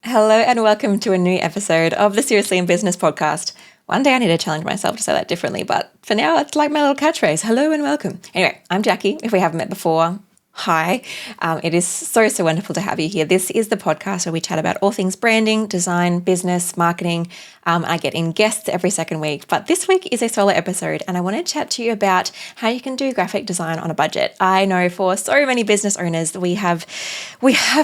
Hello and welcome to a new episode of the Seriously in Business podcast. One day I need to challenge myself to say that differently, but for now it's like my little catchphrase. Hello and welcome. Anyway, I'm Jacqui. If we haven't met before, hi. It is so wonderful to have you here. This is the podcast where we chat about all things branding, design, business, marketing. I get in guests every second week, but this week is a solo episode and I want to chat to you about how you can do graphic design on a budget. I know for so many business owners that we have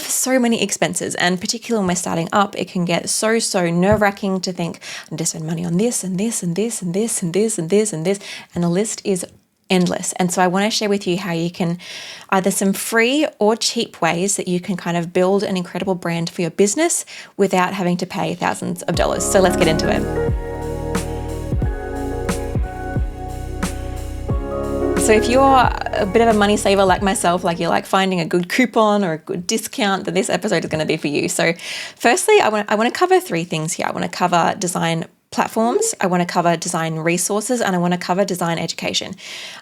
so many expenses, and particularly when we're starting up, it can get so nerve-wracking to think, I need to spend money on this and this and this and this and this and this and this, and the list is endless. And so I want to share with you how you can either some free or cheap ways that you can kind of build an incredible brand for your business without having to pay thousands of dollars. So let's get into it. So if you're a bit of a money saver like myself, like you like finding a good coupon or a good discount, then this episode is going to be for you. So firstly, I want to cover three things here. I want to cover design platforms, I want to cover design resources, and I want to cover design education.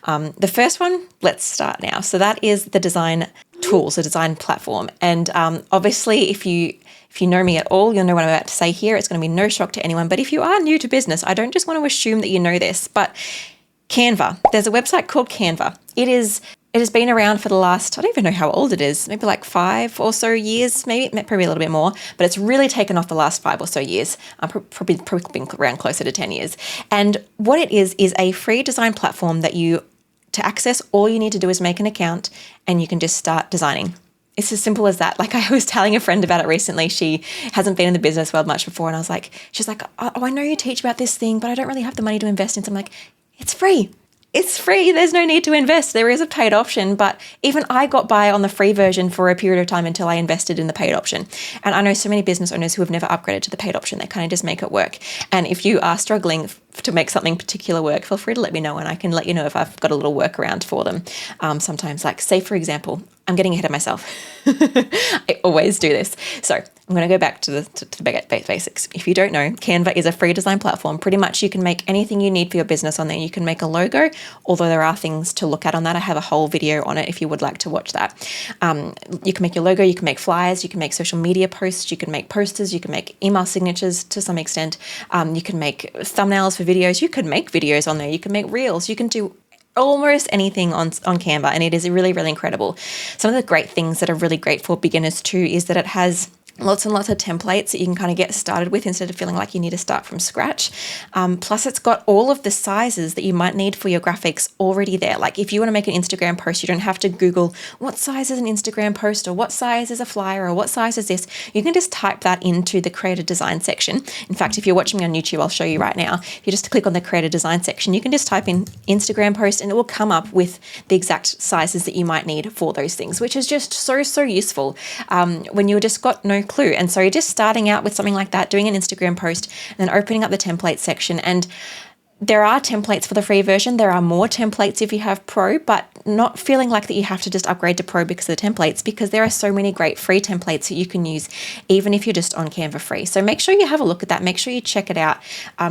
The first one, let's start now. So that is the design tools, the design platform. And obviously, if you know me at all, you'll know what I'm about to say here. It's going to be no shock to anyone. But if you are new to business, I don't just want to assume that you know this, but Canva, there's a website called Canva. It has been around for the last, I don't even know how old it is, maybe like 5 or so years, probably a little bit more, but it's really taken off the last 5 or so years. Probably been around closer to 10 years. And what it is a free design platform that to access, all you need to do is make an account and you can just start designing. It's as simple as that. Like I was telling a friend about it recently. She hasn't been in the business world much before. And she's like, oh, I know you teach about this thing, but I don't really have the money to invest in. So I'm like, it's free. It's free. There's no need to invest. There is a paid option, but even I got by on the free version for a period of time until I invested in the paid option. And I know so many business owners who have never upgraded to the paid option. They kind of just make it work. And if you are struggling to make something particular work, feel free to let me know and I can let you know if I've got a little workaround for them. Sometimes, like say for example, I'm getting ahead of myself. I always do this. So I'm going to go back to the basics. If you don't know, Canva is a free design platform. Pretty much you can make anything you need for your business on there. You can make a logo, although there are things to look at on that. I have a whole video on it if you would like to watch that. You can make your logo, you can make flyers, you can make social media posts, you can make posters, you can make email signatures to some extent. You can make thumbnails for videos. You can make videos on there. You can make reels. You can do almost anything on Canva, and it is really incredible. Some of the great things that are really great for beginners too is that it has lots and lots of templates that you can kind of get started with instead of feeling like you need to start from scratch. Plus it's got all of the sizes that you might need for your graphics already there. Like if you want to make an Instagram post, you don't have to Google what size is an Instagram post or what size is a flyer or what size is this. You can just type that into the creator design section. In fact, if you're watching me on YouTube, I'll show you right now. If you just click on the creator design section, you can just type in Instagram post and it will come up with the exact sizes that you might need for those things, which is just so useful when you've just got no clue. And so you're just starting out with something like that, doing an Instagram post and then opening up the template section. And there are templates for the free version. There are more templates if you have Pro, but not feeling like that you have to just upgrade to Pro because of the templates, because there are so many great free templates that you can use even if you're just on Canva free. So make sure you have a look at that. Make sure you check it out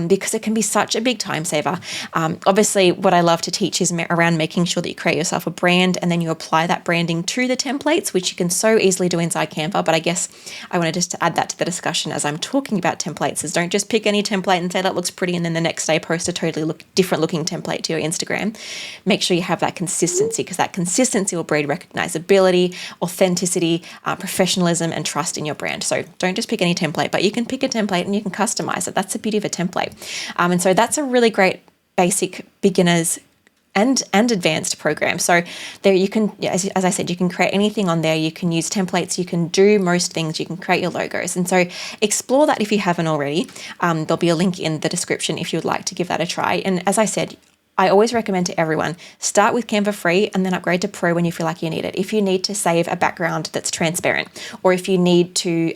because it can be such a big time saver. Obviously, what I love to teach is around making sure that you create yourself a brand and then you apply that branding to the templates, which you can so easily do inside Canva. But I guess I wanted just to add that to the discussion as I'm talking about templates, is don't just pick any template and say that looks pretty and then the next day post a totally different looking template to your Instagram. Make sure you have that consistency, because that consistency will breed recognizability, authenticity, professionalism, and trust in your brand. So don't just pick any template, but you can pick a template and you can customize it. That's the beauty of a template. And so that's a really great basic beginners and advanced program. So there you can, as I said, you can create anything on there. You can use templates. You can do most things. You can create your logos. And so explore that if you haven't already. There'll be a link in the description if you would like to give that a try. And as I said, I always recommend to everyone, start with Canva free and then upgrade to Pro when you feel like you need it. If you need to save a background that's transparent, or if you need to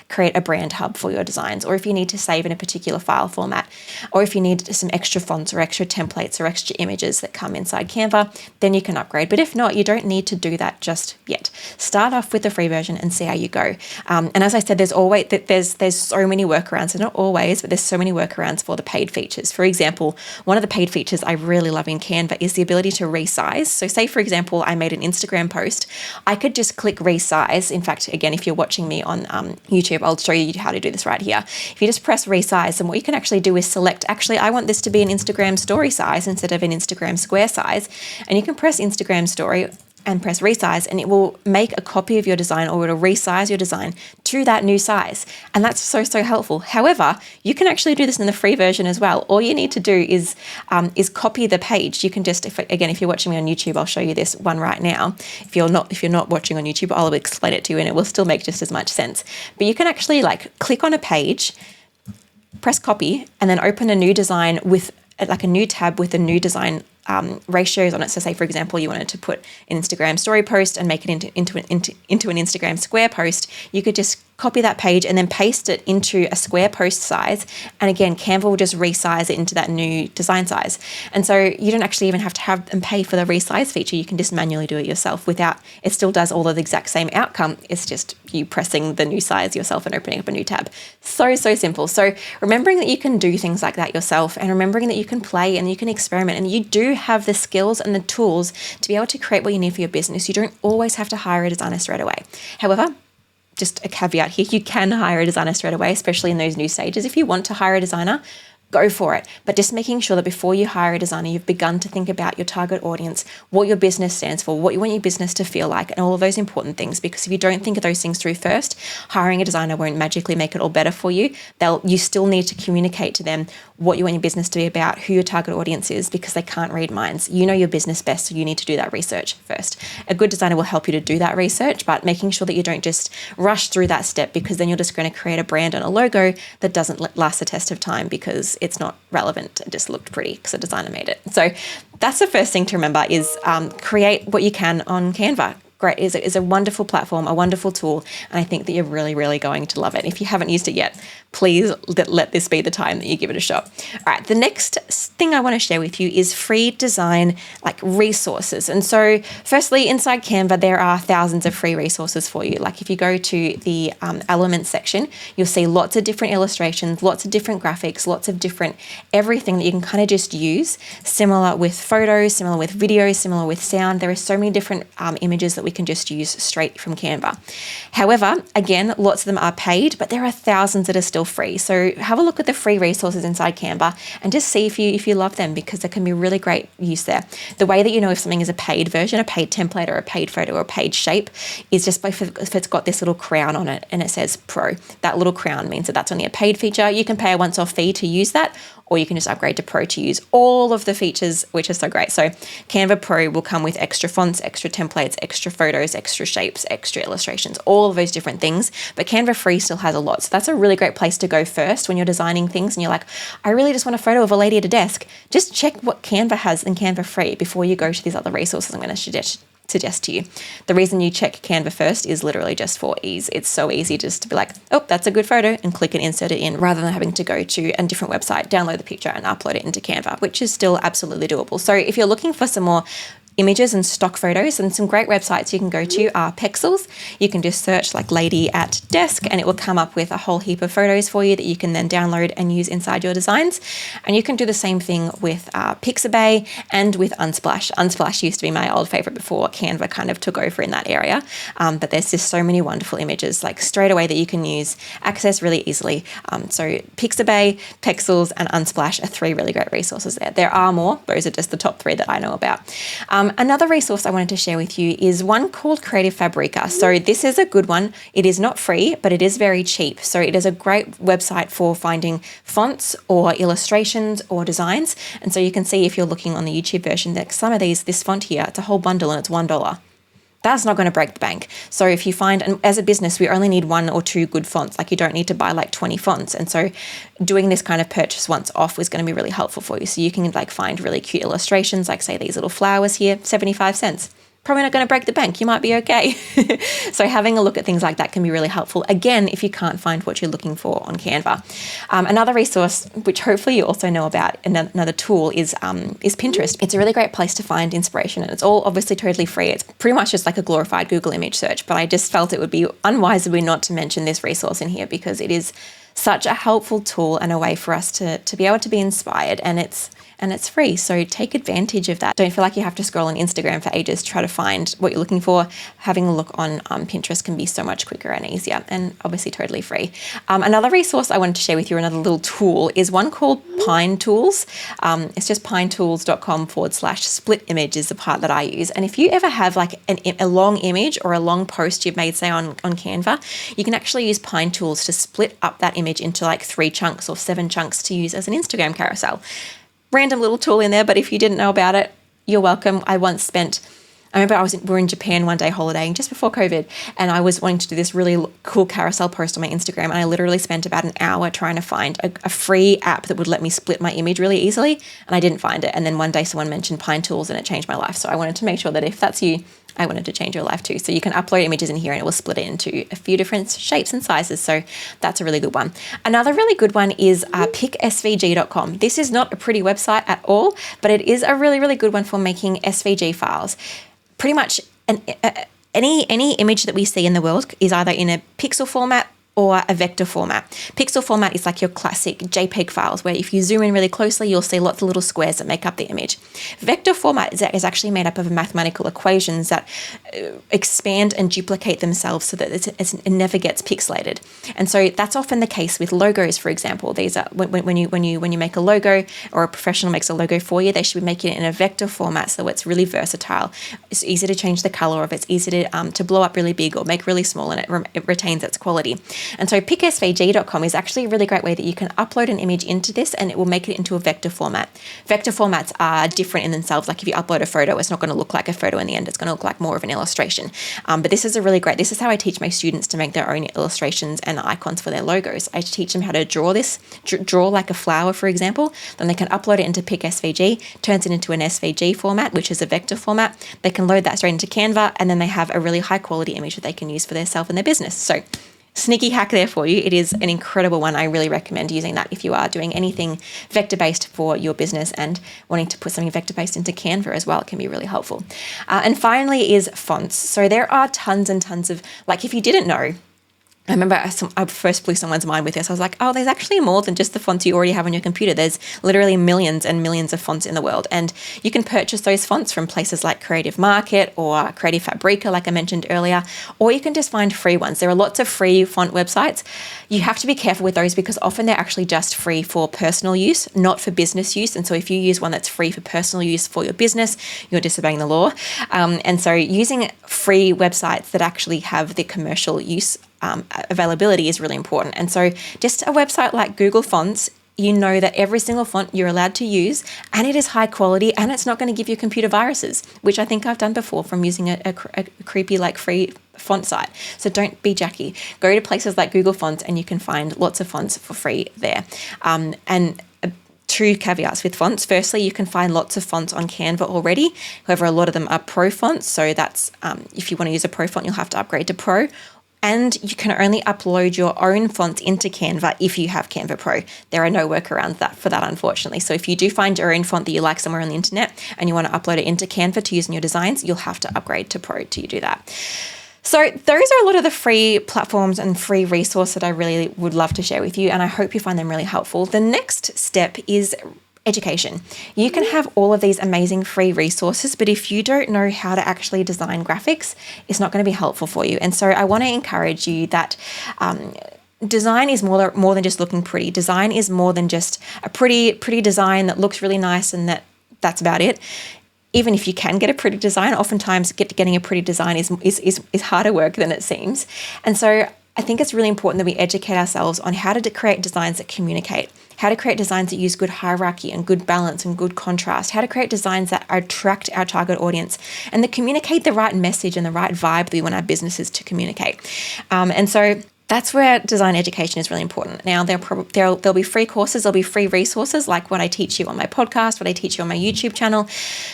create a brand hub for your designs, or if you need to save in a particular file format, or if you need some extra fonts or extra templates or extra images that come inside Canva, then you can upgrade. But if not, you don't need to do that just yet. Start off with the free version and see how you go. And as I said, there's so many workarounds, and not always, but there's so many workarounds for the paid features. For example, one of the paid features I really love in Canva is the ability to resize. So say, for example, I made an Instagram post, I could just click resize. In fact, again, if you're watching me on YouTube, YouTube, I'll show you how to do this right here. If you just press resize, then what you can actually do is select, actually, I want this to be an Instagram story size instead of an Instagram square size. And you can press Instagram story and press resize, and it will make a copy of your design, or it'll resize your design to that new size. And that's so helpful. However, you can actually do this in the free version as well. All you need to do is copy the page. You can just, if you're watching me on YouTube, I'll show you this one right now. If you're not watching on YouTube, I'll explain it to you and it will still make just as much sense. But you can actually click on a page, press copy, and then open a new design with a new tab with a new design ratios on it. So say, for example, you wanted to put an Instagram story post and make it into an Instagram square post, you could just copy that page and then paste it into a square post size. And again, Canva will just resize it into that new design size. And so you don't actually even have to have them pay for the resize feature. You can just manually do it yourself it still does all of the exact same outcome. It's just you pressing the new size yourself and opening up a new tab. So simple. So remembering that you can do things like that yourself, and remembering that you can play and you can experiment, and you do have the skills and the tools to be able to create what you need for your business. You don't always have to hire a designer straight away. However, just a caveat here, you can hire a designer straight away, especially in those new stages. If you want to hire a designer, go for it. But just making sure that before you hire a designer, you've begun to think about your target audience, what your business stands for, what you want your business to feel like, and all of those important things. Because if you don't think of those things through first, hiring a designer won't magically make it all better for you. You still need to communicate to them what you want your business to be about, who your target audience is, because they can't read minds. You know your business best, so you need to do that research first. A good designer will help you to do that research, but making sure that you don't just rush through that step, because then you're just going to create a brand and a logo that doesn't last the test of time because it's not relevant. It just looked pretty because a designer made it. So that's the first thing to remember is create what you can on Canva. Great, is a wonderful platform, a wonderful tool, and I think that you're really going to love it. If you haven't used it yet, please let this be the time that you give it a shot. All right, the next thing I want to share with you is free design resources. And so firstly, inside Canva, there are thousands of free resources for you. Like if you go to the elements section, you'll see lots of different illustrations, lots of different graphics, lots of different everything that you can kind of just use, similar with photos, similar with videos, similar with sound. There are so many different images that we can just use straight from Canva. However, again, lots of them are paid, but there are thousands that are still free. So have a look at the free resources inside Canva and just see if you love them, because there can be really great use there. The way that you know if something is a paid version, a paid template, or a paid photo, or a paid shape is just by if it's got this little crown on it and it says Pro. That little crown means that that's only a paid feature. You can pay a once-off fee to use that, or you can just upgrade to Pro to use all of the features, which is so great. So Canva Pro will come with extra fonts, extra templates, extra photos, extra shapes, extra illustrations, all of those different things. But Canva Free still has a lot. So that's a really great place to go first when you're designing things and you're like, I really just want a photo of a lady at a desk. Just check what Canva has in Canva Free before you go to these other resources I'm going to suggest to you. The reason you check Canva first is literally just for ease. It's so easy just to be like, oh, that's a good photo, and click and insert it in, rather than having to go to a different website, download the picture and upload it into Canva, which is still absolutely doable. So if you're looking for some more images and stock photos, and some great websites you can go to are Pexels. You can just search lady at desk and it will come up with a whole heap of photos for you that you can then download and use inside your designs. And you can do the same thing with Pixabay and with Unsplash. Unsplash used to be my old favorite before Canva kind of took over in that area. But there's just so many wonderful images straight away that you can access really easily. So Pixabay, Pexels and Unsplash are three really great resources there. There are more. Those are just the top three that I know about. Another resource I wanted to share with you is one called Creative Fabrica. So this is a good one. It is not free, but it is very cheap. So it is a great website for finding fonts or illustrations or designs. And so you can see if you're looking on the YouTube version that some of this font here, it's a whole bundle and it's $1. That's not going to break the bank. So if you find, and as a business, we only need one or two good fonts. You don't need to buy 20 fonts. And so doing this kind of purchase once off is going to be really helpful for you. So you can find really cute illustrations, say these little flowers here, 75 cents. Probably not going to break the bank. You might be okay. So having a look at things like that can be really helpful. Again, if you can't find what you're looking for on Canva. Another resource, which hopefully you also know about, another tool is Pinterest. It's a really great place to find inspiration, and it's all obviously totally free. It's pretty much just like a glorified Google image search, but I just felt it would be unwise of me not to mention this resource in here because it is such a helpful tool and a way for us to be able to be inspired, and it's free. So take advantage of that. Don't feel like you have to scroll on Instagram for ages to try to find what you're looking for. Having a look on Pinterest can be so much quicker and easier, and obviously totally free. Another resource I wanted to share with you, another little tool, is one called Pine Tools. It's just pinetools.com/split image is the part that I use. And if you ever have like a long image or a long post you've made, say on Canva, you can actually use Pine Tools to split up that image into like 3 chunks or 7 chunks to use as an Instagram carousel. Random little tool in there, but if you didn't know about it, you're welcome. I remember we were in Japan one day holidaying just before COVID, and I was wanting to do this really cool carousel post on my Instagram, and I literally spent about an hour trying to find a free app that would let me split my image really easily, and I didn't find it. And then one day someone mentioned Pine Tools and it changed my life. So I wanted to make sure that if that's you, I wanted to change your life too. So you can upload images in here and it will split it into a few different shapes and sizes. So that's a really good one. Another really good one is picsvg.com. This is not a pretty website at all, but it is a really, really good one for making SVG files. Pretty much any image that we see in the world is either in a pixel format or a vector format. Pixel format is like your classic JPEG files, where if you zoom in really closely, you'll see lots of little squares that make up the image. Vector format is actually made up of mathematical equations that expand and duplicate themselves so that it never gets pixelated. And so that's often the case with logos, for example. These are when you make a logo, or a professional makes a logo for you, they should be making it in a vector format so it's really versatile. It's easy to change the color of it. It's easy to blow up really big or make really small, and it retains its quality. And so picsvg.com is actually a really great way that you can upload an image into this and it will make it into a vector format. Vector formats are different in themselves. Like if you upload a photo, it's not going to look like a photo in the end. It's going to look like more of an illustration. But this is this is how I teach my students to make their own illustrations and icons for their logos. I teach them how to draw like a flower, for example. Then they can upload it into picsvg, turns it into an SVG format, which is a vector format. They can load that straight into Canva, and then they have a really high quality image that they can use for themselves and their business. So sneaky hack there for you. It is an incredible one. I really recommend using that if you are doing anything vector-based for your business and wanting to put something vector-based into Canva as well. It can be really helpful. And finally is fonts. So there are tons and tons of, like if you didn't know, I remember I first blew someone's mind with this. I was like, oh, there's actually more than just the fonts you already have on your computer. There's literally millions and millions of fonts in the world. And you can purchase those fonts from places like Creative Market or Creative Fabrica, like I mentioned earlier, or you can just find free ones. There are lots of free font websites. You have to be careful with those because often they're actually just free for personal use, not for business use. And so if you use one that's free for personal use for your business, you're disobeying the law. And so using free websites that actually have the commercial use availability is really important. And so just a website like Google Fonts, you know that every single font you're allowed to use, and it is high quality, and it's not going to give you computer viruses, which I think I've done before from using a creepy like free font site. So don't be Jacqui. Go to places like Google Fonts and you can find lots of fonts for free there. And two caveats with fonts. Firstly, you can find lots of fonts on Canva already. However, a lot of them are pro fonts. So that's if you want to use a pro font, you'll have to upgrade to pro. And you can only upload your own fonts into Canva if you have Canva Pro. There are no workarounds for that, unfortunately. So if you do find your own font that you like somewhere on the internet and you want to upload it into Canva to use in your designs, you'll have to upgrade to Pro to do that. So those are a lot of the free platforms and free resources that I really would love to share with you, and I hope you find them really helpful. The next step is education. You can have all of these amazing free resources, but if you don't know how to actually design graphics, it's not going to be helpful for you. And so I want to encourage you that design is more than just looking pretty. Design is more than just a pretty design that looks really nice and that's about it. Even if you can get a pretty design, oftentimes getting a pretty design is harder work than it seems. And so I think it's really important that we educate ourselves on how to create designs that communicate, how to create designs that use good hierarchy and good balance and good contrast, how to create designs that attract our target audience and that communicate the right message and the right vibe that we want our businesses to communicate. And so that's where design education is really important. Now, there'll be free courses, there'll be free resources like what I teach you on my podcast, what I teach you on my YouTube channel,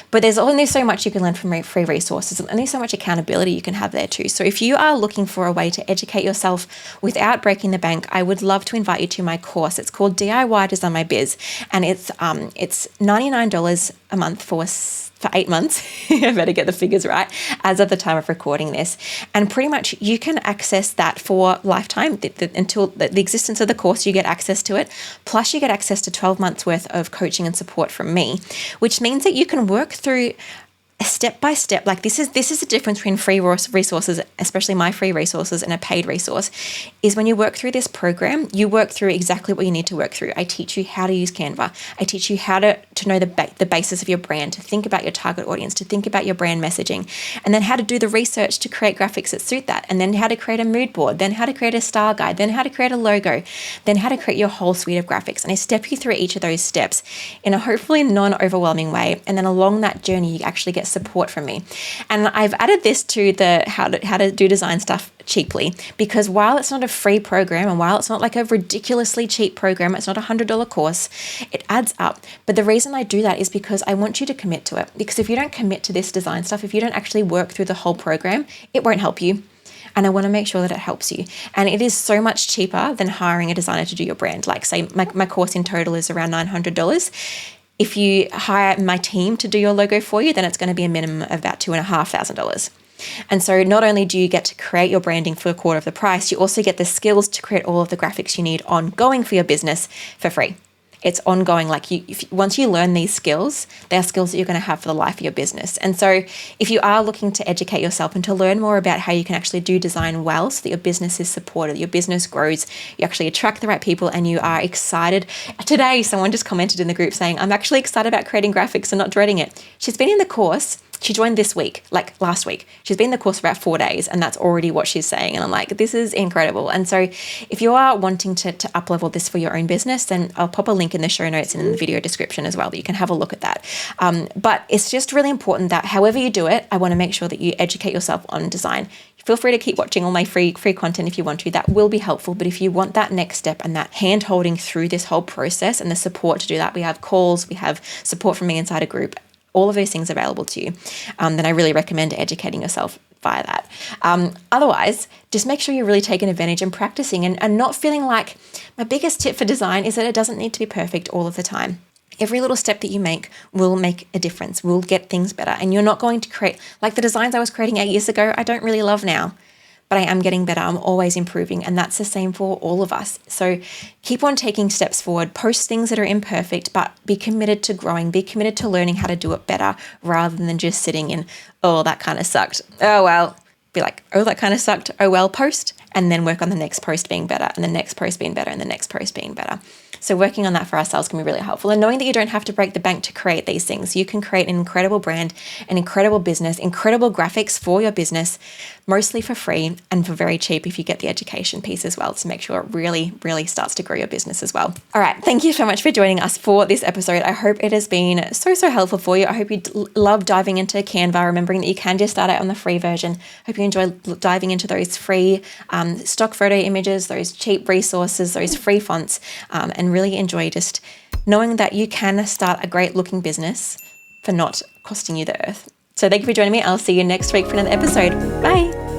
but there's only so much you can learn from free resources and only so much accountability you can have there too. So if you are looking for a way to educate yourself without breaking the bank, I would love to invite you to my course. It's called DIY Design My Biz, and it's $99 a month for 8 months. I better get the figures right, as of the time of recording this. And pretty much you can access that for lifetime. Until the existence of the course, you get access to it. Plus you get access to 12 months worth of coaching and support from me, which means that you can work through step by step. Like this is the difference between free resources, especially my free resources, and a paid resource, is when you work through this program, you work through exactly what you need to work through. I teach you how to use Canva. I teach you how to know the basis of your brand, to think about your target audience, to think about your brand messaging, and then how to do the research to create graphics that suit that, and then how to create a mood board, then how to create a style guide, then how to create a logo, then how to create your whole suite of graphics. And I step you through each of those steps in a hopefully non-overwhelming way. And then along that journey, you actually get support from me. And I've added this to the how to do design stuff cheaply, because while it's not a free program and while it's not like a ridiculously cheap program, it's not a $100 course, it adds up. But the reason I do that is because I want you to commit to it. Because if you don't commit to this design stuff, if you don't actually work through the whole program, it won't help you. And I want to make sure that it helps you. And it is so much cheaper than hiring a designer to do your brand. Like say my course in total is around $900. If you hire my team to do your logo for you, then it's going to be a minimum of about $2,500. And so not only do you get to create your branding for a quarter of the price, you also get the skills to create all of the graphics you need ongoing for your business for free. It's ongoing. Like once you learn these skills, they are skills that you're going to have for the life of your business. And so if you are looking to educate yourself and to learn more about how you can actually do design well so that your business is supported, your business grows, you actually attract the right people, and you are excited. Today, someone just commented in the group saying, I'm actually excited about creating graphics and not dreading it. She's been in the course. She joined this week, like last week. She's been in the course for about 4 days, and that's already what she's saying. And I'm like, this is incredible. And so if you are wanting to up-level this for your own business, then I'll pop a link in the show notes and in the video description as well that you can have a look at that. But it's just really important that however you do it, I want to make sure that you educate yourself on design. Feel free to keep watching all my free content if you want to. That will be helpful. But if you want that next step and that hand-holding through this whole process and the support to do that, we have calls, we have support from me inside a group, all of those things available to you, then I really recommend educating yourself via that. Otherwise, just make sure you're really taking advantage and practicing and not feeling like, my biggest tip for design is that it doesn't need to be perfect all of the time. Every little step that you make will make a difference, will get things better. And you're not going to create, like the designs I was creating 8 years ago, I don't really love now. But I am getting better. I'm always improving. And that's the same for all of us. So keep on taking steps forward, post things that are imperfect, but be committed to growing, be committed to learning how to do it better rather than just sitting in, oh, that kind of sucked. Oh, well, be like, oh, that kind of sucked. Oh, well, post, and then work on the next post being better and the next post being better and the next post being better. So working on that for ourselves can be really helpful. And knowing that you don't have to break the bank to create these things. You can create an incredible brand, an incredible business, incredible graphics for your business, mostly for free and for very cheap if you get the education piece as well to make sure it really, really starts to grow your business as well. All right. Thank you so much for joining us for this episode. I hope it has been so helpful for you. I hope you love diving into Canva, remembering that you can just start out on the free version. Hope you enjoy diving into those free stock photo images, those cheap resources, those free fonts, and really enjoy just knowing that you can start a great looking business for not costing you the earth. So thank you for joining me. I'll see you next week for another episode. Bye.